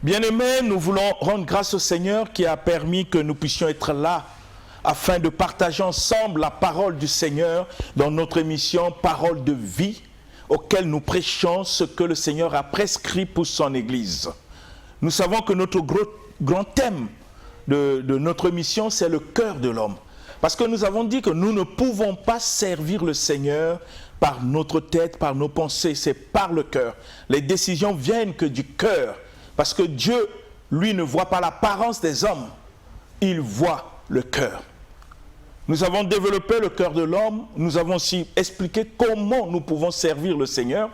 Bien-aimés, nous voulons rendre grâce au Seigneur qui a permis que nous puissions être là afin de partager ensemble la parole du Seigneur dans notre émission Parole de vie, auquel nous prêchons ce que le Seigneur a prescrit pour son Église. Nous savons que notre grand thème de notre mission, c'est le cœur de l'homme. Parce que nous avons dit que nous ne pouvons pas servir le Seigneur par notre tête, par nos pensées, c'est par le cœur. Les décisions viennent que du cœur. Parce que Dieu, lui, ne voit pas l'apparence des hommes, il voit le cœur. Nous avons développé le cœur de l'homme, nous avons aussi expliqué comment nous pouvons servir le Seigneur.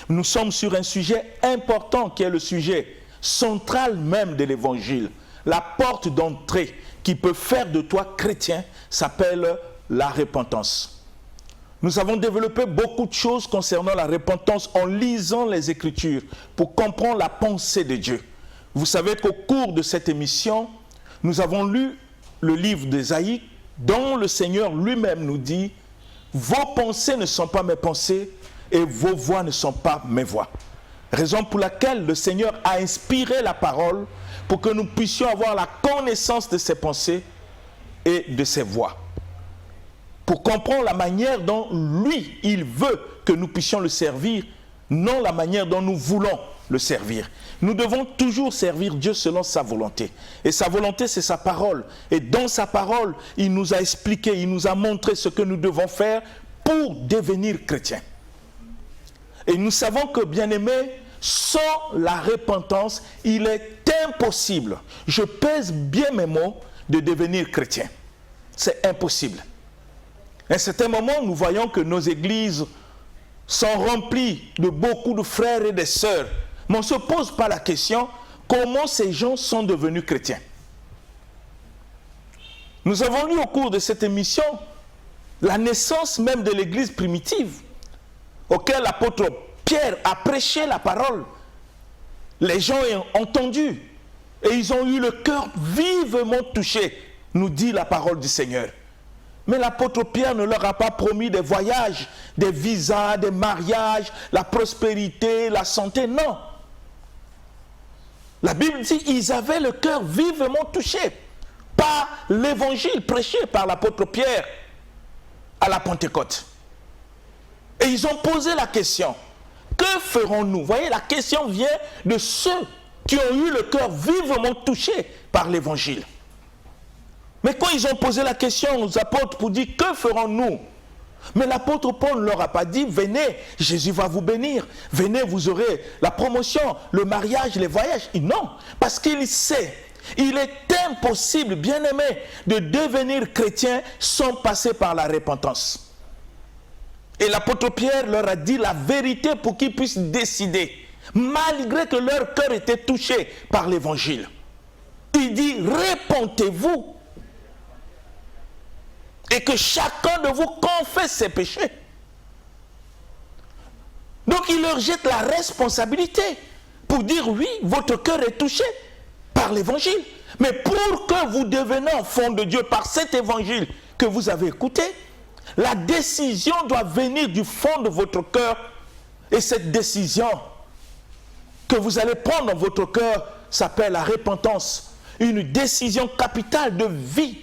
Nous sommes sur un sujet important qui est le sujet central même de l'Évangile. La porte d'entrée qui peut faire de toi chrétien s'appelle la repentance. Nous avons développé beaucoup de choses concernant la repentance en lisant les Écritures pour comprendre la pensée de Dieu. Vous savez qu'au cours de cette émission, nous avons lu le livre d'Ésaïe dont le Seigneur lui-même nous dit « Vos pensées ne sont pas mes pensées et vos voix ne sont pas mes voix ». Raison pour laquelle le Seigneur a inspiré la parole pour que nous puissions avoir la connaissance de ses pensées et de ses voix. Pour comprendre la manière dont lui, il veut que nous puissions le servir, non la manière dont nous voulons le servir. Nous devons toujours servir Dieu selon sa volonté. Et sa volonté, c'est sa parole. Et dans sa parole, il nous a expliqué, il nous a montré ce que nous devons faire pour devenir chrétiens. Et nous savons que, bien-aimés, sans la repentance, il est impossible, je pèse bien mes mots, de devenir chrétien. C'est impossible. À un certain moment, nous voyons que nos églises sont remplies de beaucoup de frères et de sœurs. Mais on ne se pose pas la question, comment ces gens sont devenus chrétiens? Nous avons lu au cours de cette émission la naissance même de l'église primitive, auquel l'apôtre Pierre a prêché la parole. Les gens ont entendu et ils ont eu le cœur vivement touché, nous dit la parole du Seigneur. Mais l'apôtre Pierre ne leur a pas promis des voyages, des visas, des mariages, la prospérité, la santé, non. La Bible dit qu'ils avaient le cœur vivement touché par l'évangile prêché par l'apôtre Pierre à la Pentecôte. Et ils ont posé la question, que ferons-nous? Vous voyez, la question vient de ceux qui ont eu le cœur vivement touché par l'évangile. Mais quand ils ont posé la question aux apôtres pour dire, que ferons-nous? Mais l'apôtre Paul ne leur a pas dit, venez, Jésus va vous bénir. Venez, vous aurez la promotion, le mariage, les voyages. Non, parce qu'il sait, il est impossible, bien-aimé, de devenir chrétien sans passer par la repentance. Et l'apôtre Pierre leur a dit la vérité pour qu'ils puissent décider, malgré que leur cœur était touché par l'évangile. Il dit, repentez-vous. Et que chacun de vous confesse ses péchés. Donc il leur jette la responsabilité pour dire oui, votre cœur est touché par l'évangile. Mais pour que vous deveniez enfant de Dieu par cet évangile que vous avez écouté, la décision doit venir du fond de votre cœur. Et cette décision que vous allez prendre dans votre cœur s'appelle la repentance. Une décision capitale de vie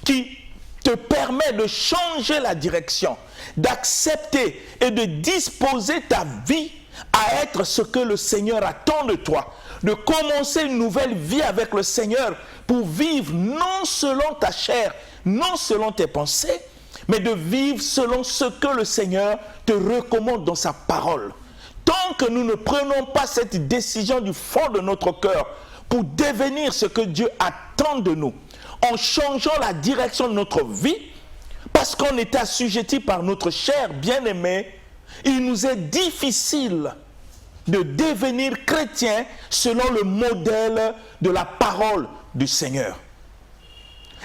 qui te permet de changer la direction, d'accepter et de disposer ta vie à être ce que le Seigneur attend de toi, de commencer une nouvelle vie avec le Seigneur pour vivre non selon ta chair, non selon tes pensées, mais de vivre selon ce que le Seigneur te recommande dans sa parole. Tant que nous ne prenons pas cette décision du fond de notre cœur pour devenir ce que Dieu attend de nous, en changeant la direction de notre vie, parce qu'on est assujetti par notre chair bien-aimée, il nous est difficile de devenir chrétien selon le modèle de la parole du Seigneur.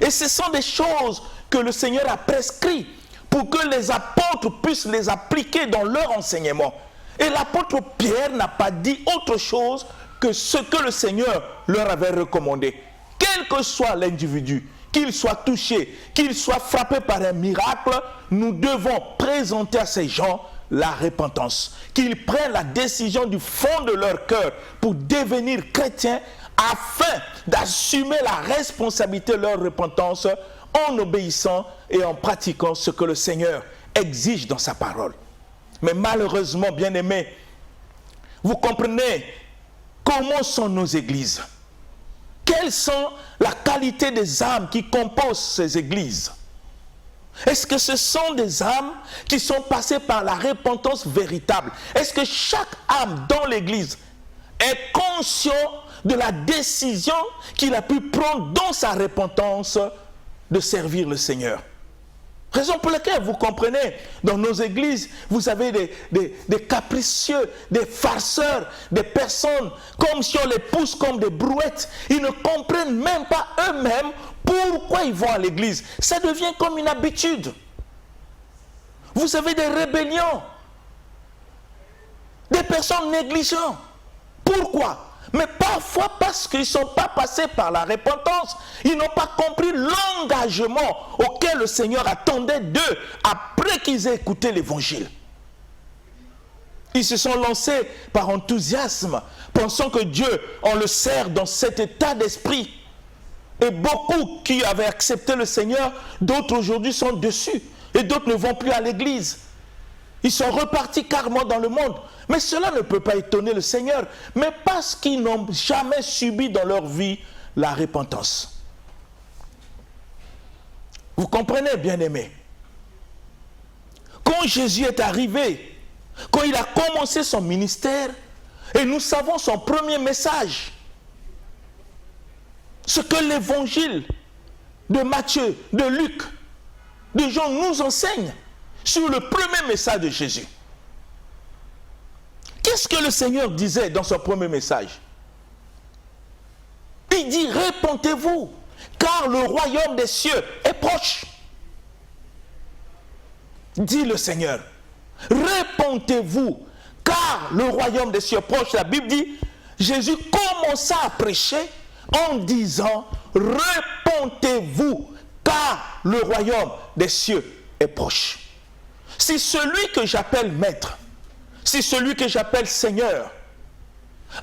Et ce sont des choses que le Seigneur a prescrites pour que les apôtres puissent les appliquer dans leur enseignement. Et l'apôtre Pierre n'a pas dit autre chose que ce que le Seigneur leur avait recommandé. Quel que soit l'individu, qu'il soit touché, qu'il soit frappé par un miracle, nous devons présenter à ces gens la repentance, qu'ils prennent la décision du fond de leur cœur pour devenir chrétiens afin d'assumer la responsabilité de leur repentance en obéissant et en pratiquant ce que le Seigneur exige dans sa parole. Mais malheureusement, bien-aimés, vous comprenez comment sont nos églises? Quelles sont la qualité des âmes qui composent ces églises? Est-ce que ce sont des âmes qui sont passées par la repentance véritable? Est-ce que chaque âme dans l'église est conscient de la décision qu'il a pu prendre dans sa repentance de servir le Seigneur? Raison pour laquelle, vous comprenez, dans nos églises, vous avez des capricieux, des farceurs, des personnes comme si on les pousse comme des brouettes. Ils ne comprennent même pas eux-mêmes pourquoi ils vont à l'église. Ça devient comme une habitude. Vous avez des rébellions, des personnes négligentes. Pourquoi? Mais parfois parce qu'ils ne sont pas passés par la repentance. Ils n'ont pas compris l'engagement auquel le Seigneur attendait d'eux après qu'ils aient écouté l'évangile. Ils se sont lancés par enthousiasme, pensant que Dieu, on le sert dans cet état d'esprit. Et beaucoup qui avaient accepté le Seigneur, d'autres aujourd'hui sont dessus. Et d'autres ne vont plus à l'église. Ils sont repartis carrément dans le monde. Mais cela ne peut pas étonner le Seigneur. Mais parce qu'ils n'ont jamais subi dans leur vie la repentance. Vous comprenez, bien-aimés? Quand Jésus est arrivé, quand il a commencé son ministère, et nous savons son premier message, ce que l'évangile de Matthieu, de Luc, de Jean nous enseigne sur le premier message de Jésus. Qu'est-ce que le Seigneur disait dans son premier message? Il dit, répentez-vous, car le royaume des cieux est proche. Dit le Seigneur, répentez-vous, car le royaume des cieux est proche. La Bible dit, Jésus commença à prêcher en disant, répentez-vous, car le royaume des cieux est proche. Si celui que j'appelle maître, si celui que j'appelle Seigneur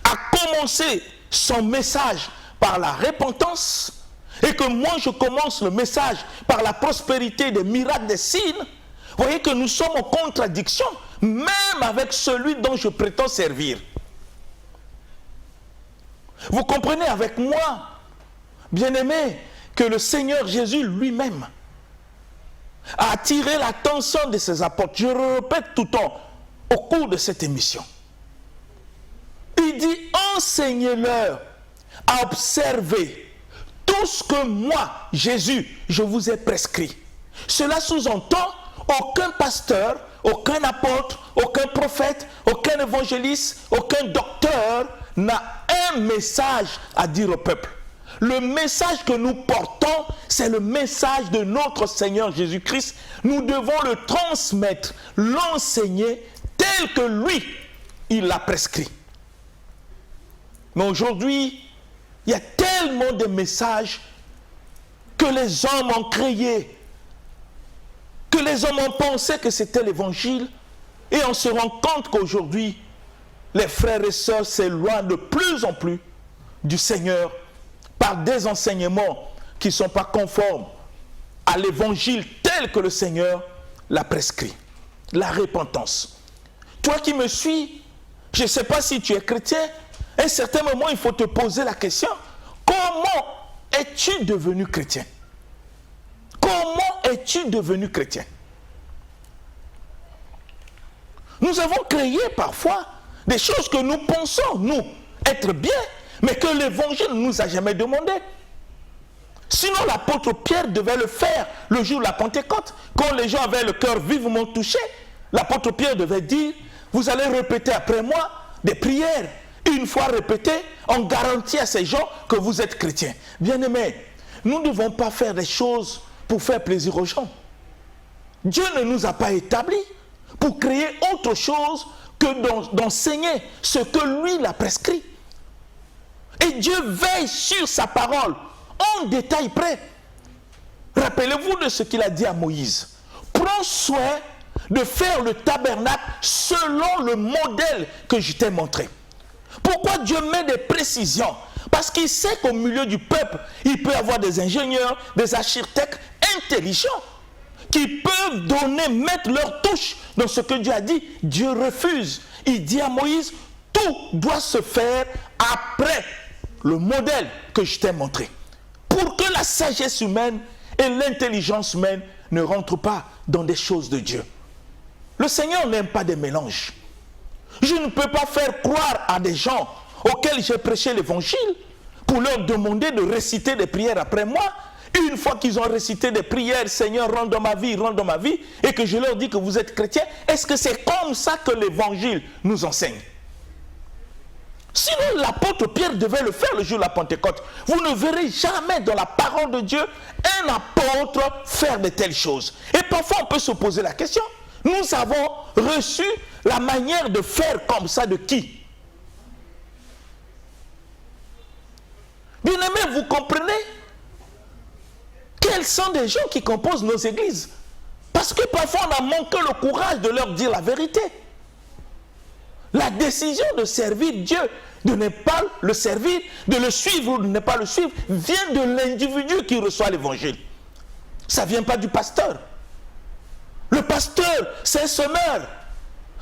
a commencé son message par la repentance, et que moi je commence le message par la prospérité des miracles, des signes, vous voyez que nous sommes en contradiction, même avec celui dont je prétends servir. Vous comprenez avec moi, bien-aimés, que le Seigneur Jésus lui-même a attiré l'attention de ses apôtres. Je le répète tout le temps au cours de cette émission. Il dit, enseignez-leur à observer tout ce que moi, Jésus, je vous ai prescrit. Cela sous-entend aucun pasteur, aucun apôtre, aucun prophète, aucun évangéliste, aucun docteur n'a un message à dire au peuple. Le message que nous portons, c'est le message de notre Seigneur Jésus-Christ. Nous devons le transmettre, l'enseigner tel que lui, il l'a prescrit. Mais aujourd'hui, il y a tellement de messages que les hommes ont créés, que les hommes ont pensé que c'était l'évangile, et on se rend compte qu'aujourd'hui, les frères et sœurs s'éloignent de plus en plus du Seigneur par des enseignements qui ne sont pas conformes à l'évangile tel que le Seigneur l'a prescrit. La repentance. Toi qui me suis, je ne sais pas si tu es chrétien, à un certain moment, il faut te poser la question, comment es-tu devenu chrétien? Comment es-tu devenu chrétien? Nous avons créé parfois des choses que nous pensons, nous, être bien, mais que l'évangile ne nous a jamais demandé. Sinon, l'apôtre Pierre devait le faire le jour de la Pentecôte. Quand les gens avaient le cœur vivement touché, l'apôtre Pierre devait dire, vous allez répéter après moi des prières. Une fois répétées, on garantit à ces gens que vous êtes chrétiens. Bien-aimés, nous ne devons pas faire des choses pour faire plaisir aux gens. Dieu ne nous a pas établis pour créer autre chose que d'enseigner ce que lui l'a prescrit. Et Dieu veille sur sa parole en détail près. Rappelez-vous de ce qu'il a dit à Moïse. Prends soin de faire le tabernacle selon le modèle que je t'ai montré. Pourquoi Dieu met des précisions? Parce qu'il sait qu'au milieu du peuple, il peut y avoir des ingénieurs, des architectes intelligents qui peuvent mettre leur touche dans ce que Dieu a dit. Dieu refuse. Il dit à Moïse, tout doit se faire après le modèle que je t'ai montré. Pour que la sagesse humaine et l'intelligence humaine ne rentrent pas dans des choses de Dieu. Le Seigneur n'aime pas des mélanges. Je ne peux pas faire croire à des gens auxquels j'ai prêché l'évangile pour leur demander de réciter des prières après moi. Une fois qu'ils ont récité des prières, Seigneur, rentre dans ma vie, et que je leur dis que vous êtes chrétiens, est-ce que c'est comme ça que l'évangile nous enseigne? Sinon, l'apôtre Pierre devait le faire le jour de la Pentecôte. Vous ne verrez jamais dans la parole de Dieu un apôtre faire de telles choses. Et parfois, on peut se poser la question, nous avons reçu la manière de faire comme ça de qui? Bien-aimés, vous comprenez? Quels sont des gens qui composent nos églises? Parce que parfois on a manqué le courage de leur dire la vérité. La décision de servir Dieu, de ne pas le servir, de le suivre ou de ne pas le suivre, vient de l'individu qui reçoit l'évangile. Ça ne vient pas du pasteur. Le pasteur, c'est un semeur.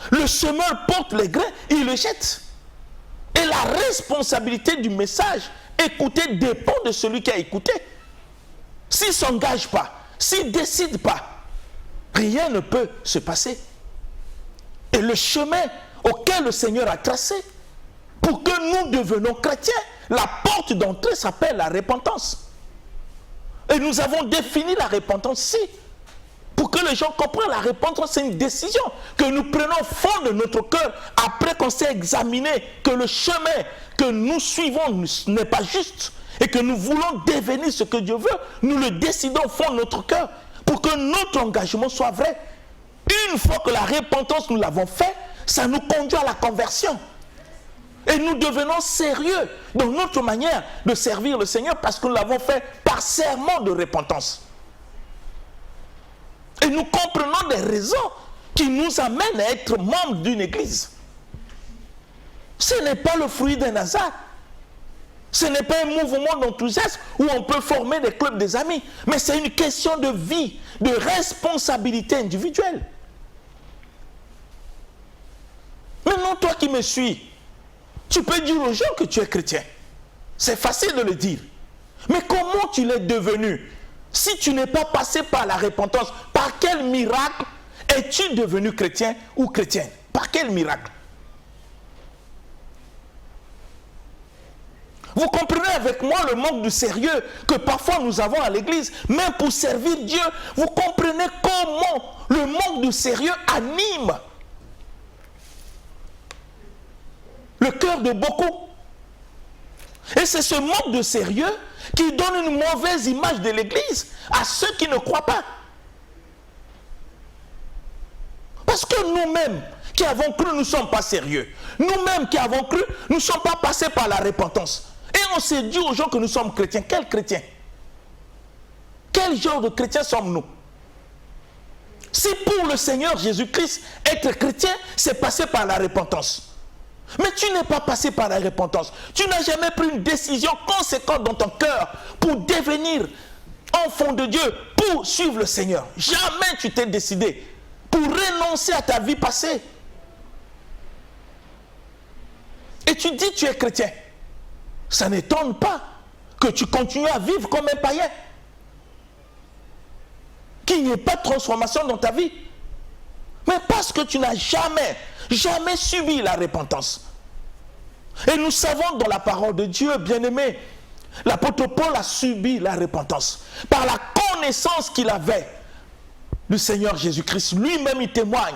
Le semeur porte les grains, il le jette. Et la responsabilité du message écouté dépend de celui qui a écouté. S'il ne s'engage pas, s'il ne décide pas, rien ne peut se passer. Et le chemin auquel le Seigneur a tracé, pour que nous devenions chrétiens, la porte d'entrée s'appelle la repentance. Et nous avons défini la repentance ici. Pour que les gens comprennent, la repentance, c'est une décision que nous prenons au fond de notre cœur après qu'on s'est examiné que le chemin que nous suivons n'est pas juste et que nous voulons devenir ce que Dieu veut. Nous le décidons au fond de notre cœur pour que notre engagement soit vrai. Une fois que la repentance, nous l'avons fait, ça nous conduit à la conversion. Et nous devenons sérieux dans notre manière de servir le Seigneur parce que nous l'avons fait par serment de repentance. Et nous comprenons des raisons qui nous amènent à être membres d'une église. Ce n'est pas le fruit d'un hasard. Ce n'est pas un mouvement d'enthousiasme où on peut former des clubs des amis. Mais c'est une question de vie, de responsabilité individuelle. Maintenant, toi qui me suis, tu peux dire aux gens que tu es chrétien. C'est facile de le dire. Mais comment tu l'es devenu? Si tu n'es pas passé par la repentance, par quel miracle es-tu devenu chrétien ou chrétienne? Par quel miracle? Vous comprenez avec moi le manque de sérieux que parfois nous avons à l'église, même pour servir Dieu. Vous comprenez comment le manque de sérieux anime le cœur de beaucoup. Et c'est ce manque de sérieux qui donne une mauvaise image de l'église à ceux qui ne croient pas. Parce que nous-mêmes qui avons cru, nous ne sommes pas sérieux. Nous-mêmes qui avons cru, nous ne sommes pas passés par la repentance. Et on s'est dit aux gens que nous sommes chrétiens. Quels chrétiens? Quel genre de chrétiens sommes-nous? Si pour le Seigneur Jésus-Christ, être chrétien, c'est passer par la repentance. Mais tu n'es pas passé par la repentance. Tu n'as jamais pris une décision conséquente dans ton cœur pour devenir enfant de Dieu, pour suivre le Seigneur. Jamais tu t'es décidé pour renoncer à ta vie passée. Et tu dis que tu es chrétien. Ça n'étonne pas que tu continues à vivre comme un païen. Qu'il n'y ait pas de transformation dans ta vie. Mais parce que tu n'as jamais subi la repentance. Et nous savons dans la parole de Dieu, bien-aimé, l'apôtre Paul a subi la repentance. Par la connaissance qu'il avait du Seigneur Jésus-Christ, lui-même il témoigne.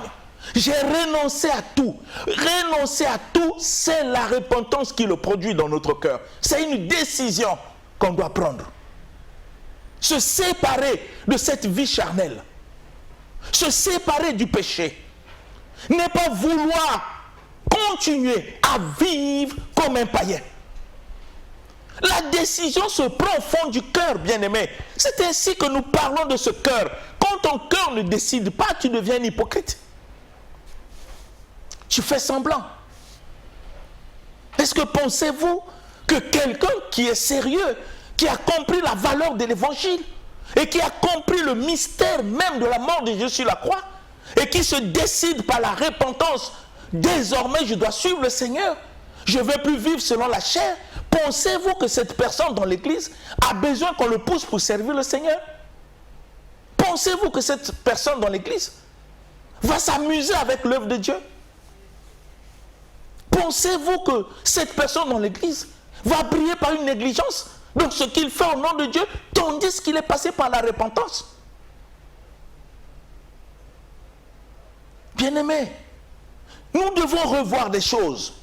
J'ai renoncé à tout. Renoncer à tout, c'est la repentance qui le produit dans notre cœur. C'est une décision qu'on doit prendre. Se séparer de cette vie charnelle. Se séparer du péché. Ne pas vouloir continuer à vivre comme un païen. La décision se prend au fond du cœur, bien-aimé. C'est ainsi que nous parlons de ce cœur quand ton cœur ne décide pas, tu deviens un hypocrite. Tu fais semblant. Est-ce que pensez-vous que quelqu'un qui est sérieux, qui a compris la valeur de l'évangile et qui a compris le mystère même de la mort de Jésus sur la croix et qui se décide par la repentance, désormais je dois suivre le Seigneur, je ne veux plus vivre selon la chair, pensez-vous que cette personne dans l'église a besoin qu'on le pousse pour servir le Seigneur? Pensez-vous que cette personne dans l'église va s'amuser avec l'œuvre de Dieu? Pensez-vous que cette personne dans l'église va briller par une négligence dans ce qu'il fait au nom de Dieu, tandis qu'il est passé par la repentance? Bien-aimés, nous devons revoir des choses.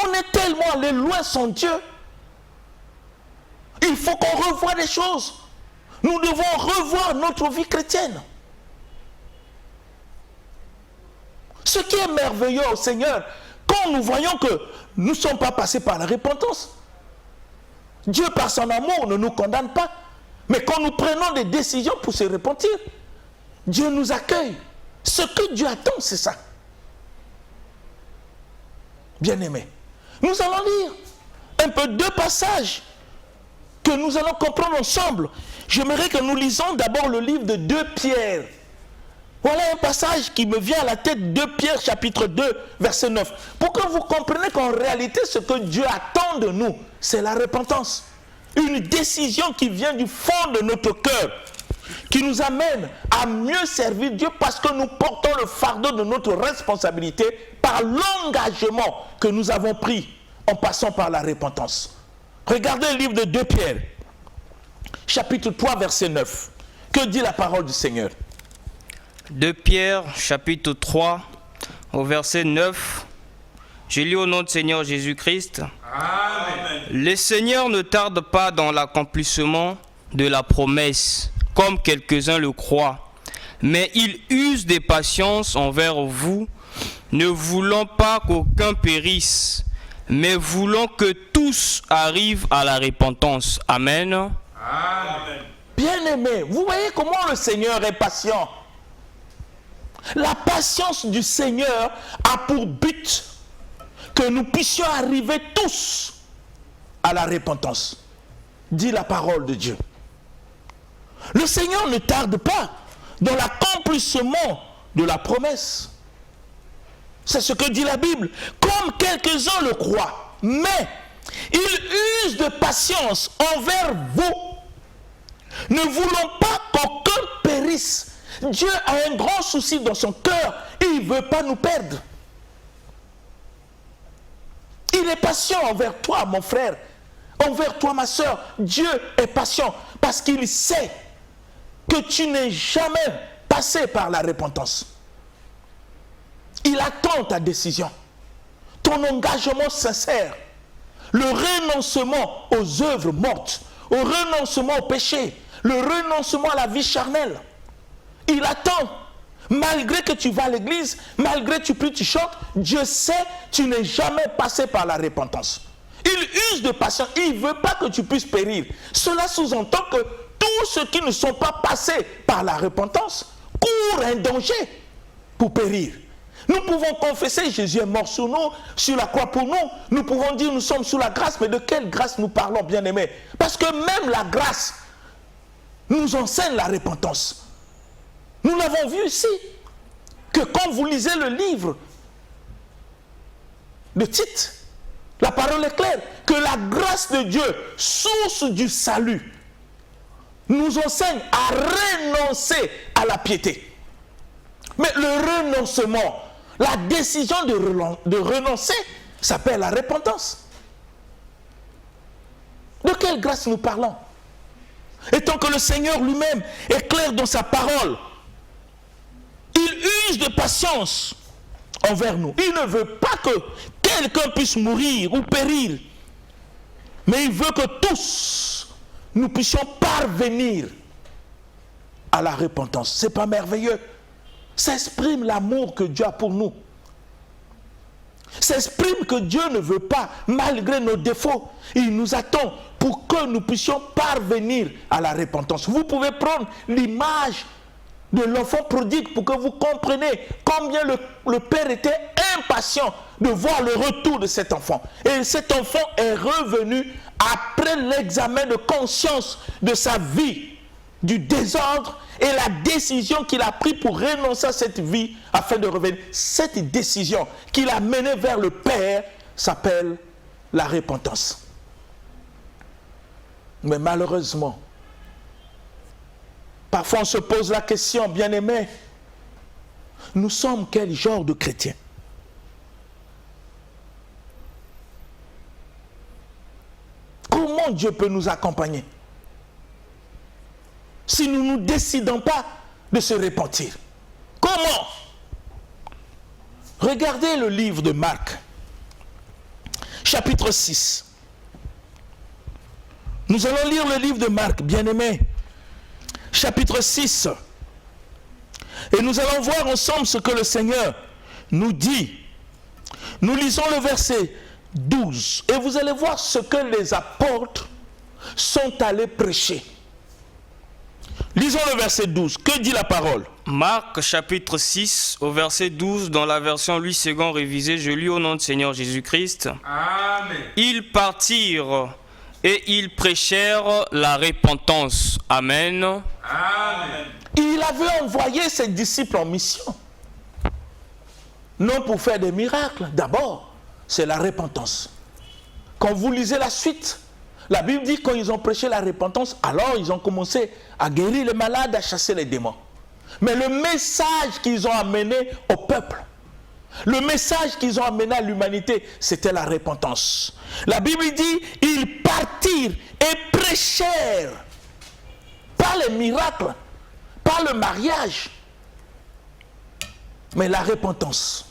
On est tellement allé loin sans Dieu. Il faut qu'on revoie des choses. Nous devons revoir notre vie chrétienne. Ce qui est merveilleux au Seigneur, quand nous voyons que nous ne sommes pas passés par la repentance, Dieu par son amour ne nous condamne pas. Mais quand nous prenons des décisions pour se repentir, Dieu nous accueille. Ce que Dieu attend, c'est ça. Bien-aimés, nous allons lire un peu deux passages que nous allons comprendre ensemble. J'aimerais que nous lisons d'abord le livre de 2 Pierre. Voilà un passage qui me vient à la tête, 2 Pierre chapitre 2, verset 9. Pour que vous compreniez qu'en réalité, ce que Dieu attend de nous, c'est la repentance. Une décision qui vient du fond de notre cœur, qui nous amène à mieux servir Dieu parce que nous portons le fardeau de notre responsabilité par l'engagement que nous avons pris en passant par la repentance. Regardez le livre de 2 Pierre, chapitre 3, verset 9. Que dit la parole du Seigneur? 2 Pierre, chapitre 3, au verset 9. Je lis au nom du Seigneur Jésus-Christ. Amen. Le Seigneur ne tarde pas dans l'accomplissement de la promesse, comme quelques-uns le croient, mais il use des patiences envers vous, ne voulant pas qu'aucun périsse, mais voulant que tous arrivent à la repentance. Amen. Amen. Bien-aimés, vous voyez comment le Seigneur est patient. La patience du Seigneur a pour but que nous puissions arriver tous à la repentance. Dit la parole de Dieu. Le Seigneur ne tarde pas dans l'accomplissement de la promesse. C'est ce que dit la Bible. Comme quelques-uns le croient. Mais il use de patience envers vous, ne voulant pas qu'aucun périsse. Dieu a un grand souci dans son cœur. Il ne veut pas nous perdre. Il est patient envers toi, mon frère, envers toi, ma soeur. Dieu est patient parce qu'il sait que tu n'es jamais passé par la repentance. Il attend ta décision, ton engagement sincère, le renoncement aux œuvres mortes, au renoncement au péché, le renoncement à la vie charnelle. Il attend. Malgré que tu vas à l'église, malgré que tu pries, tu chantes, Dieu sait, tu n'es jamais passé par la repentance. Il use de patience. Il ne veut pas que tu puisses périr. Cela sous-entend que tous ceux qui ne sont pas passés par la repentance courent un danger pour périr. Nous pouvons confesser Jésus est mort sur nous, sur la croix pour nous. Nous pouvons dire nous sommes sous la grâce, mais de quelle grâce nous parlons, bien-aimés? Parce que même la grâce nous enseigne la repentance. Nous l'avons vu ici, que quand vous lisez le livre de Tite, la parole est claire, que la grâce de Dieu, source du salut, nous enseigne à renoncer à la piété. Mais le renoncement, la décision de renoncer, s'appelle la repentance. De quelle grâce nous parlons? Et tant que le Seigneur lui-même est clair dans sa parole, il use de patience envers nous. Il ne veut pas que quelqu'un puisse mourir ou périr, mais il veut que tous nous puissions parvenir à la repentance. C'est pas merveilleux? Ça exprime l'amour que Dieu a pour nous. s'exprime que Dieu ne veut pas, malgré nos défauts. Il nous attend pour que nous puissions parvenir à la repentance. Vous pouvez prendre l'image de l'enfant prodigue pour que vous compreniez combien le père était impatient de voir le retour de cet enfant. Et cet enfant est revenu après l'examen de conscience de sa vie, du désordre et la décision qu'il a prise pour renoncer à cette vie afin de revenir. Cette décision qu'il a menée vers le Père s'appelle la repentance. Mais malheureusement, parfois on se pose la question, bien-aimés, nous sommes quel genre de chrétiens? Comment Dieu peut nous accompagner si nous ne décidons pas de se repentir? Comment? Regardez le livre de Marc, chapitre 6. Nous allons lire le livre de Marc, bien-aimés, chapitre 6. Et nous allons voir ensemble ce que le Seigneur nous dit. Nous lisons le verset 12. Et vous allez voir ce que les apôtres sont allés prêcher. Lisons le verset 12. Que dit la parole? Marc chapitre 6 au verset 12 dans la version Louis II révisée. Je lis au nom de Seigneur Jésus-Christ. Amen. Ils partirent et ils prêchèrent la repentance. Amen. Amen. Il avait envoyé ses disciples en mission. Non pour faire des miracles. D'abord, c'est la repentance. Quand vous lisez la suite, la Bible dit quand ils ont prêché la repentance, alors ils ont commencé à guérir les malades, à chasser les démons. Mais le message qu'ils ont amené au peuple, le message qu'ils ont amené à l'humanité, c'était la repentance. La Bible dit, ils partirent et prêchèrent. Pas les miracles, pas le mariage, mais la repentance.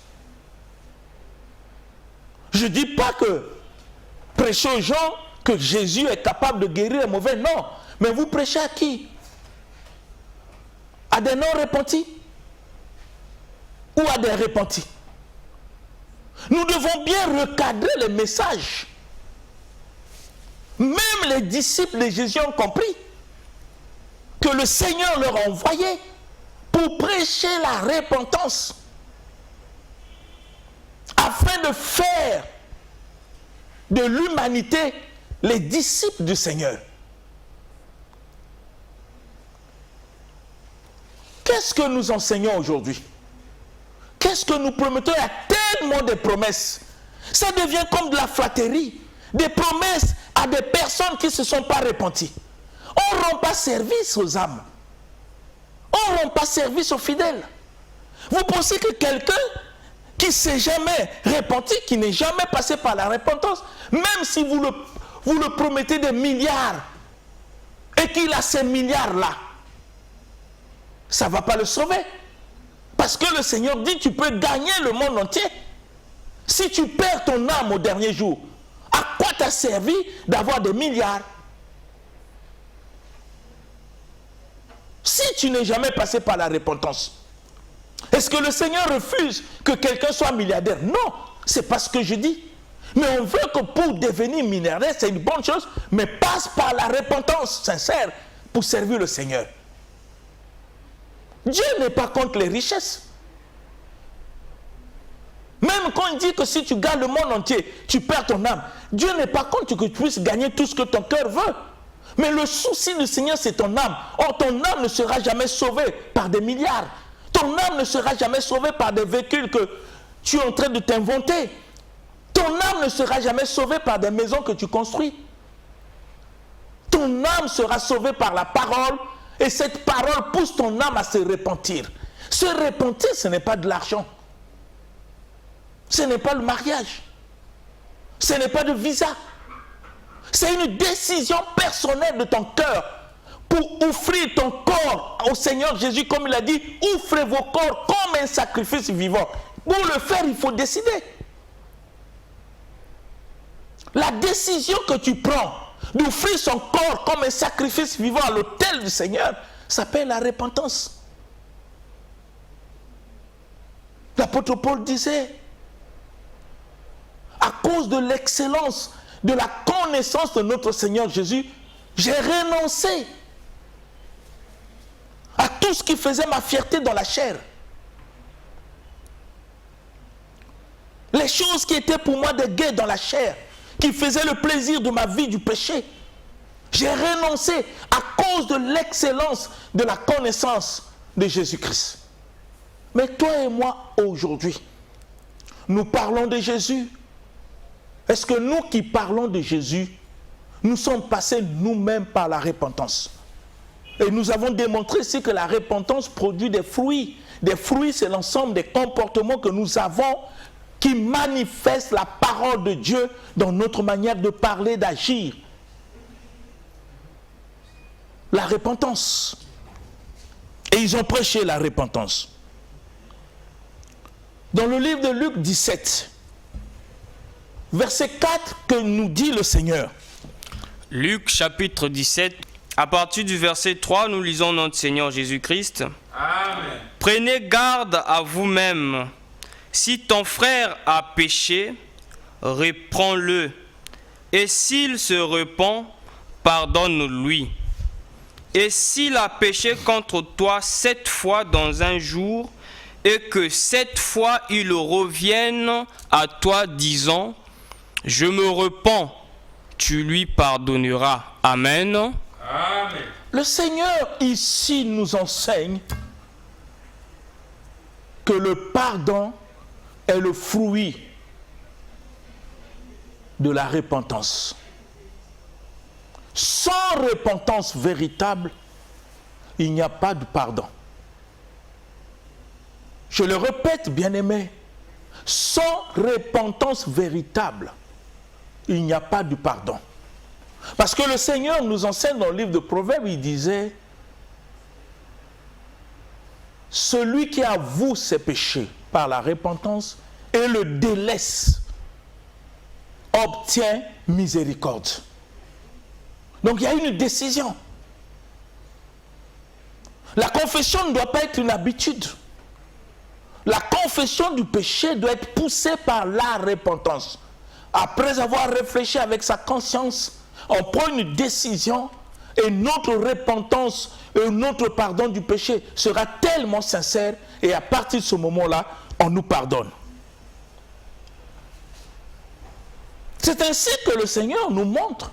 Je ne dis pas que prêcher aux gens que Jésus est capable de guérir les mauvais, non. Mais vous prêchez à qui? À des non-repentis? Ou à des repentis? Nous devons bien recadrer les messages. Même les disciples de Jésus ont compris que le Seigneur leur a envoyé pour prêcher la repentance, afin de faire de l'humanité les disciples du Seigneur. Qu'est-ce que nous enseignons aujourd'hui? Qu'est-ce que nous promettons? Il y a tellement de promesses. Ça devient comme de la flatterie. Des promesses à des personnes qui ne se sont pas repenties. On ne rend pas service aux âmes. On ne rend pas service aux fidèles. Vous pensez que quelqu'un qui ne s'est jamais repenti, qui n'est jamais passé par la repentance, même si vous le promettez des milliards, et qu'il a ces milliards-là, ça ne va pas le sauver. Parce que le Seigneur dit, tu peux gagner le monde entier. Si tu perds ton âme au dernier jour, à quoi t'a servi d'avoir des milliards? Si tu n'es jamais passé par la repentance. Est-ce que le Seigneur refuse que quelqu'un soit milliardaire? Non, c'est pas ce que je dis. Mais on veut que pour devenir milliardaire, c'est une bonne chose, mais passe par la repentance sincère pour servir le Seigneur. Dieu n'est pas contre les richesses. Même quand il dit que si tu gagnes le monde entier, tu perds ton âme. Dieu n'est pas contre que tu puisses gagner tout ce que ton cœur veut. Mais le souci du Seigneur, c'est ton âme. Or, ton âme ne sera jamais sauvée par des milliards. Ton âme ne sera jamais sauvée par des véhicules que tu es en train de t'inventer. Ton âme ne sera jamais sauvée par des maisons que tu construis. Ton âme sera sauvée par la parole. Et cette parole pousse ton âme à se repentir. Se repentir, ce n'est pas de l'argent. Ce n'est pas le mariage. Ce n'est pas de visa. C'est une décision personnelle de ton cœur pour offrir ton corps au Seigneur Jésus, comme il a dit, offrez vos corps comme un sacrifice vivant. Pour le faire, il faut décider. La décision que tu prends d'offrir son corps comme un sacrifice vivant à l'autel du Seigneur s'appelle la repentance. L'apôtre Paul disait, cause de l'excellence, de la connaissance de notre Seigneur Jésus, j'ai renoncé à tout ce qui faisait ma fierté dans la chair. Les choses qui étaient pour moi des gains dans la chair, qui faisaient le plaisir de ma vie du péché. J'ai renoncé à cause de l'excellence de la connaissance de Jésus-Christ. Mais toi et moi, aujourd'hui, nous parlons de Jésus. Est-ce que nous qui parlons de Jésus, nous sommes passés nous-mêmes par la repentance? Et nous avons démontré ici que la repentance produit des fruits. Des fruits, c'est l'ensemble des comportements que nous avons qui manifestent la parole de Dieu dans notre manière de parler, d'agir. La repentance. Et ils ont prêché la repentance. Dans le livre de Luc 17, verset 4, que nous dit le Seigneur. Luc chapitre 17, à partir du verset 3, nous lisons notre Seigneur Jésus-Christ. Amen. Prenez garde à vous-même. Si ton frère a péché, reprends-le. Et s'il se repent, pardonne-lui. Et s'il a péché contre toi 7 fois dans un jour, et que 7 fois il revienne à toi disant, je me repens, tu lui pardonneras. Amen. Amen. Le Seigneur ici nous enseigne que le pardon est le fruit de la repentance. Sans repentance véritable, il n'y a pas de pardon. Je le répète, bien-aimés, sans repentance véritable, il n'y a pas de pardon. Parce que le Seigneur nous enseigne dans le livre de Proverbes, il disait, celui qui avoue ses péchés par la repentance et le délaisse, obtient miséricorde. Donc il y a une décision. La confession ne doit pas être une habitude. La confession du péché doit être poussée par la repentance. Après avoir réfléchi avec sa conscience, on prend une décision et notre repentance et notre pardon du péché sera tellement sincère et à partir de ce moment-là, on nous pardonne. C'est ainsi que le Seigneur nous montre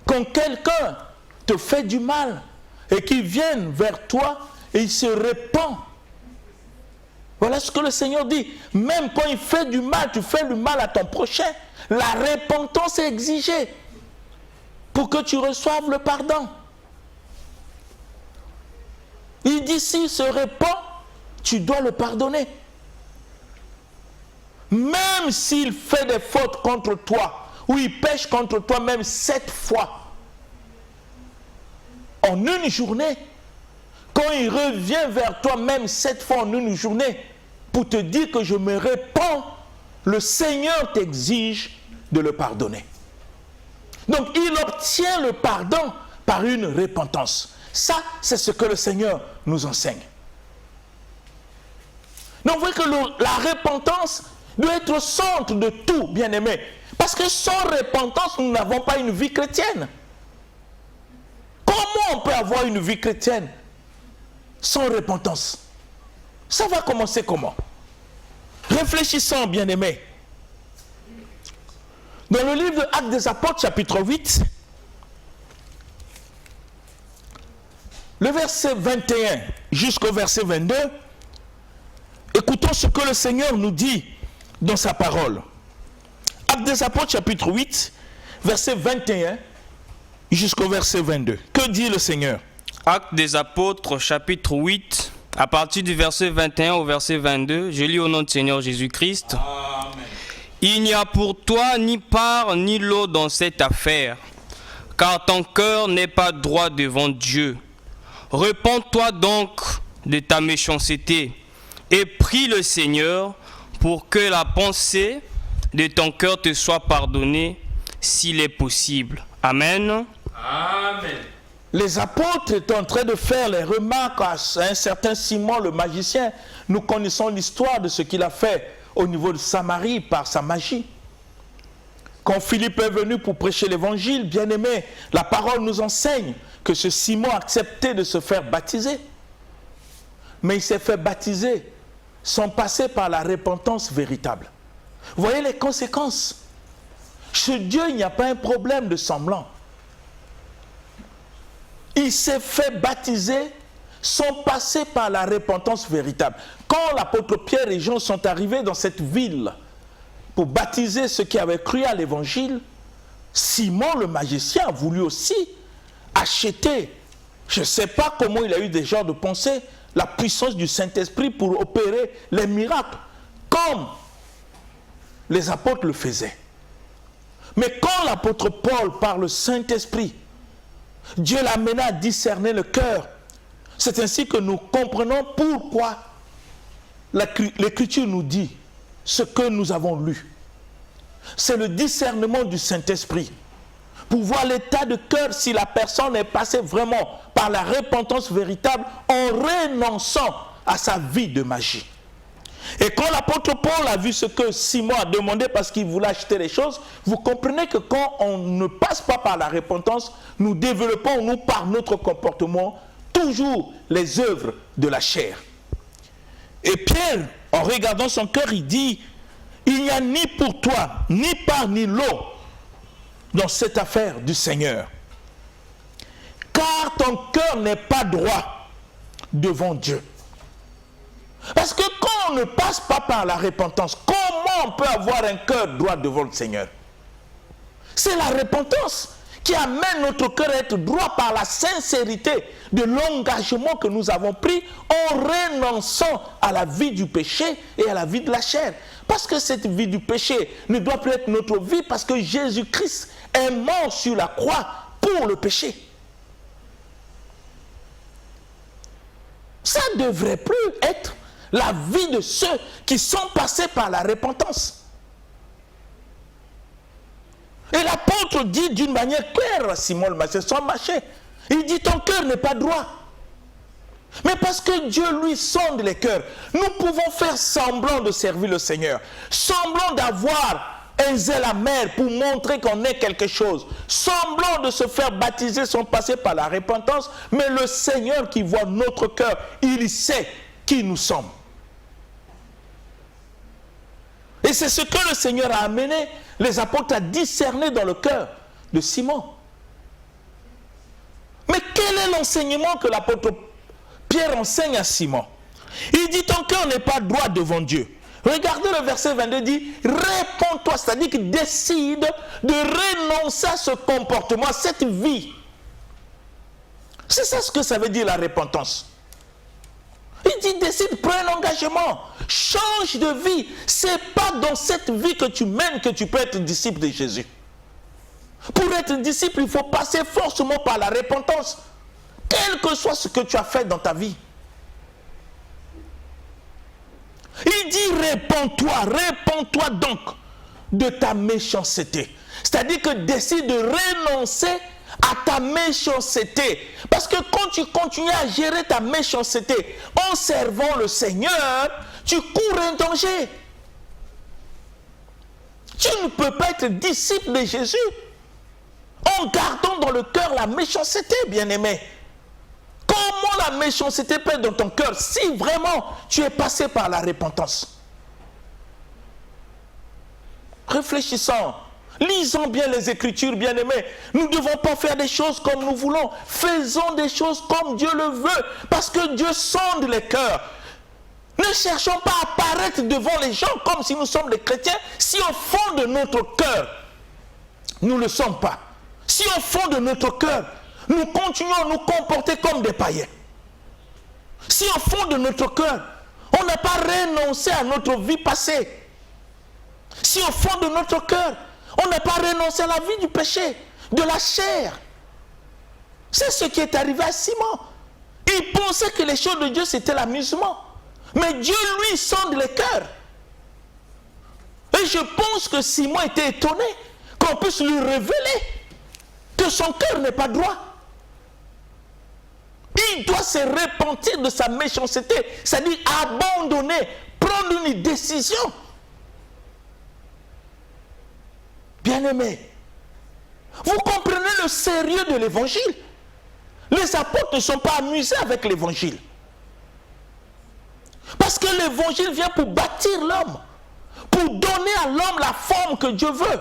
quand quelqu'un te fait du mal et qu'il vienne vers toi et il se repent. Voilà ce que le Seigneur dit. Même quand il fait du mal, tu fais du mal à ton prochain, la repentance est exigée pour que tu reçoives le pardon. Il dit, s'il se repent, tu dois le pardonner. Même s'il fait des fautes contre toi, ou il pêche contre toi même 7 fois, en une journée, quand il revient vers toi même 7 fois en une journée, pour te dire que je me repens, le Seigneur t'exige de le pardonner. Donc il obtient le pardon par une repentance. Ça, c'est ce que le Seigneur nous enseigne. Donc vous voyez que la repentance doit être au centre de tout, bien-aimé. Parce que sans repentance, nous n'avons pas une vie chrétienne. Comment on peut avoir une vie chrétienne sans repentance? Ça va commencer comment? Réfléchissons, bien-aimés. Dans le livre de Actes des Apôtres, chapitre 8, le verset 21 jusqu'au verset 22, écoutons ce que le Seigneur nous dit dans sa parole. Actes des Apôtres, chapitre 8, verset 21 jusqu'au verset 22. Que dit le Seigneur? Actes des Apôtres, chapitre 8, à partir du verset 21 au verset 22, je lis au nom du Seigneur Jésus-Christ. Amen. Il n'y a pour toi ni part ni lot dans cette affaire, car ton cœur n'est pas droit devant Dieu. Repens-toi donc de ta méchanceté et prie le Seigneur pour que la pensée de ton cœur te soit pardonnée s'il est possible. Amen. Amen. Les apôtres étaient en train de faire les remarques à un certain Simon le magicien. Nous connaissons l'histoire de ce qu'il a fait au niveau de Samarie par sa magie. Quand Philippe est venu pour prêcher l'évangile, bien aimé, la parole nous enseigne que ce Simon a accepté de se faire baptiser. Mais il s'est fait baptiser sans passer par la repentance véritable. Vous voyez les conséquences. Chez Dieu, il n'y a pas un problème de semblant. Il s'est fait baptiser sans passer par la repentance véritable. Quand l'apôtre Pierre et Jean sont arrivés dans cette ville pour baptiser ceux qui avaient cru à l'évangile, Simon le magicien a voulu aussi acheter, je ne sais pas comment il a eu des genres de pensée, la puissance du Saint-Esprit pour opérer les miracles, comme les apôtres le faisaient. Mais quand l'apôtre Paul par le Saint-Esprit, Dieu l'amena à discerner le cœur. C'est ainsi que nous comprenons pourquoi l'Écriture nous dit ce que nous avons lu. C'est le discernement du Saint-Esprit pour voir l'état de cœur si la personne est passée vraiment par la repentance véritable en renonçant à sa vie de magie. Et quand l'apôtre Paul a vu ce que Simon a demandé parce qu'il voulait acheter les choses, vous comprenez que quand on ne passe pas par la repentance, nous développons, nous, par notre comportement, toujours les œuvres de la chair. Et Pierre, en regardant son cœur, il dit, il n'y a ni pour toi, ni part ni lot dans cette affaire du Seigneur. Car ton cœur n'est pas droit devant Dieu. Parce que quand on ne passe pas par la repentance, comment on peut avoir un cœur droit devant le Seigneur? C'est la repentance qui amène notre cœur à être droit par la sincérité de l'engagement que nous avons pris en renonçant à la vie du péché et à la vie de la chair. Parce que cette vie du péché ne doit plus être notre vie parce que Jésus-Christ est mort sur la croix pour le péché. Ça ne devrait plus être la vie de ceux qui sont passés par la repentance. Et l'apôtre dit d'une manière claire à Simon le magicien, sans mâcher, il dit ton cœur n'est pas droit. Mais parce que Dieu lui sonde les cœurs, nous pouvons faire semblant de servir le Seigneur, semblant d'avoir un zèle amer pour montrer qu'on est quelque chose, semblant de se faire baptiser sans passer par la repentance, mais le Seigneur qui voit notre cœur, il sait qui nous sommes. Et c'est ce que le Seigneur a amené les apôtres à discerner dans le cœur de Simon. Mais quel est l'enseignement que l'apôtre Pierre enseigne à Simon? Il dit ton cœur n'est pas droit devant Dieu. Regardez le verset 22 dit réponds-toi, c'est-à-dire qu'il décide de renoncer à ce comportement, à cette vie. C'est ça ce que ça veut dire la repentance. Il dit décide, prends un engagement, change de vie. C'est pas dans cette vie que tu mènes que tu peux être disciple de Jésus. Pour être disciple, il faut passer forcément par la repentance, quel que soit ce que tu as fait dans ta vie. Il dit réponds-toi donc de ta méchanceté. C'est-à-dire que décide de renoncer à ta méchanceté. Parce que quand tu continues à gérer ta méchanceté en servant le Seigneur, tu cours un danger. Tu ne peux pas être disciple de Jésus en gardant dans le cœur la méchanceté, bien-aimé. Comment la méchanceté peut être dans ton cœur si vraiment tu es passé par la repentance? Réfléchissons. Lisons bien les Écritures, bien-aimés. Nous ne devons pas faire des choses comme nous voulons. Faisons des choses comme Dieu le veut. Parce que Dieu sonde les cœurs. Ne cherchons pas à apparaître devant les gens comme si nous sommes des chrétiens, si au fond de notre cœur, nous ne le sommes pas. Si au fond de notre cœur, nous continuons à nous comporter comme des païens. Si au fond de notre cœur, on n'a pas renoncé à notre vie passée. Si au fond de notre cœur, on n'a pas renoncé à la vie du péché, de la chair. C'est ce qui est arrivé à Simon. Il pensait que les choses de Dieu, c'était l'amusement. Mais Dieu, lui, sonde les cœurs. Et je pense que Simon était étonné qu'on puisse lui révéler que son cœur n'est pas droit. Il doit se repentir de sa méchanceté, c'est-à-dire abandonner, prendre une décision. Bien-aimés, vous comprenez le sérieux de l'évangile. Les apôtres ne sont pas amusés avec l'évangile. Parce que l'évangile vient pour bâtir l'homme, pour donner à l'homme la forme que Dieu veut,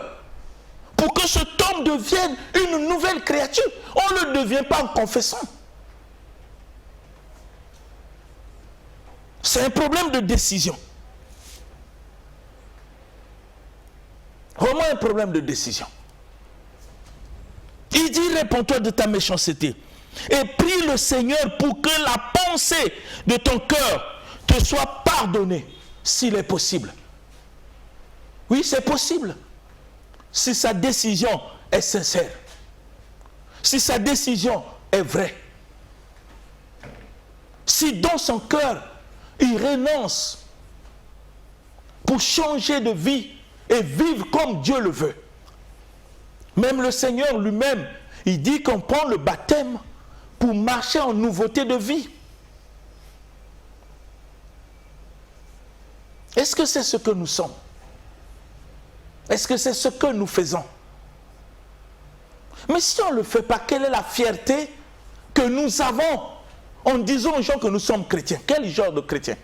pour que cet homme devienne une nouvelle créature. On ne le devient pas en confessant. C'est un problème de décision. Vraiment un problème de décision. Il dit, réponds-toi de ta méchanceté et prie le Seigneur pour que la pensée de ton cœur te soit pardonnée, s'il est possible. Oui, c'est possible. Si sa décision est sincère. Si sa décision est vraie. Si dans son cœur, il renonce pour changer de vie et vivre comme Dieu le veut. Même le Seigneur lui-même, il dit qu'on prend le baptême pour marcher en nouveauté de vie. Est-ce que c'est ce que nous sommes? Est-ce que c'est ce que nous faisons? Mais si on ne le fait pas, quelle est la fierté que nous avons en disant aux gens que nous sommes chrétiens? Quel genre de chrétiens?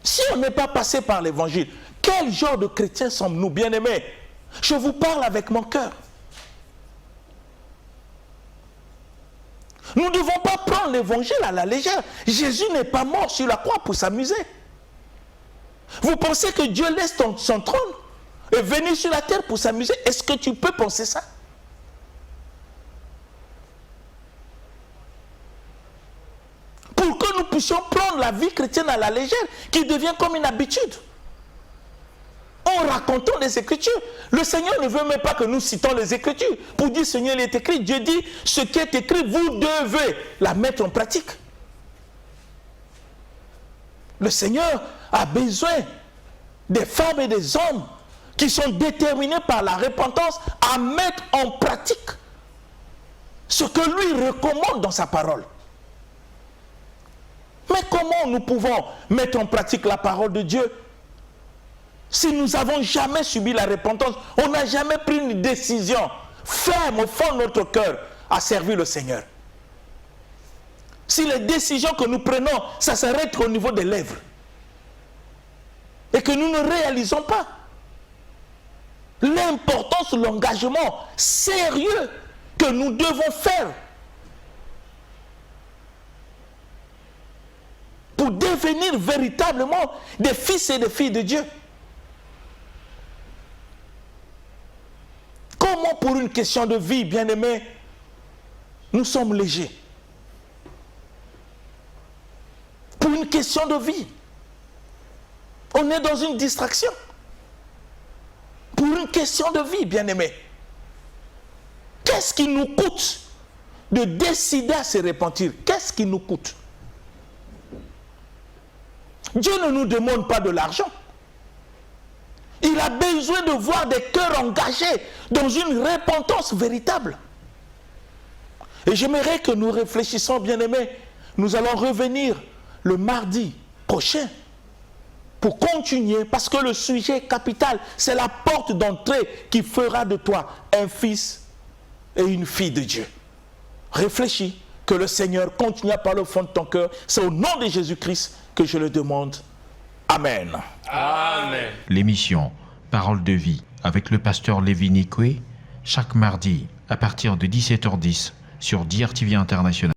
Si on n'est pas passé par l'évangile, quel genre de chrétiens sommes-nous, bien-aimés? Je vous parle avec mon cœur. Nous ne devons pas prendre l'évangile à la légère. Jésus n'est pas mort sur la croix pour s'amuser. Vous pensez que Dieu laisse son trône et venir sur la terre pour s'amuser? Est-ce que tu peux penser ça? Pour que nous puissions prendre la vie chrétienne à la légère, qui devient comme une habitude. En racontant les Écritures. Le Seigneur ne veut même pas que nous citons les Écritures. Pour dire, Seigneur, il est écrit, Dieu dit, ce qui est écrit, vous devez la mettre en pratique. Le Seigneur a besoin des femmes et des hommes qui sont déterminés par la repentance à mettre en pratique ce que lui recommande dans sa parole. Mais comment nous pouvons mettre en pratique la parole de Dieu si nous n'avons jamais subi la repentance? On n'a jamais pris une décision ferme au fond de notre cœur à servir le Seigneur. Si les décisions que nous prenons, ça s'arrête au niveau des lèvres et que nous ne réalisons pas l'importance, l'engagement sérieux que nous devons faire pour devenir véritablement des fils et des filles de Dieu. Comment pour une question de vie, bien-aimés, nous sommes légers? Pour une question de vie, on est dans une distraction. Pour une question de vie, bien-aimés, qu'est-ce qui nous coûte de décider à se repentir? Qu'est-ce qui nous coûte? Dieu ne nous demande pas de l'argent. Il a besoin de voir des cœurs engagés dans une repentance véritable. Et j'aimerais que nous réfléchissions, bien-aimés. Nous allons revenir le mardi prochain pour continuer, parce que le sujet capital, c'est la porte d'entrée qui fera de toi un fils et une fille de Dieu. Réfléchis, que le Seigneur continue à parler au fond de ton cœur. C'est au nom de Jésus-Christ que je le demande. Amen. Amen. L'émission Parole de vie avec le pasteur Lévi Nikwe, chaque mardi à partir de 17h10 sur DRTV International.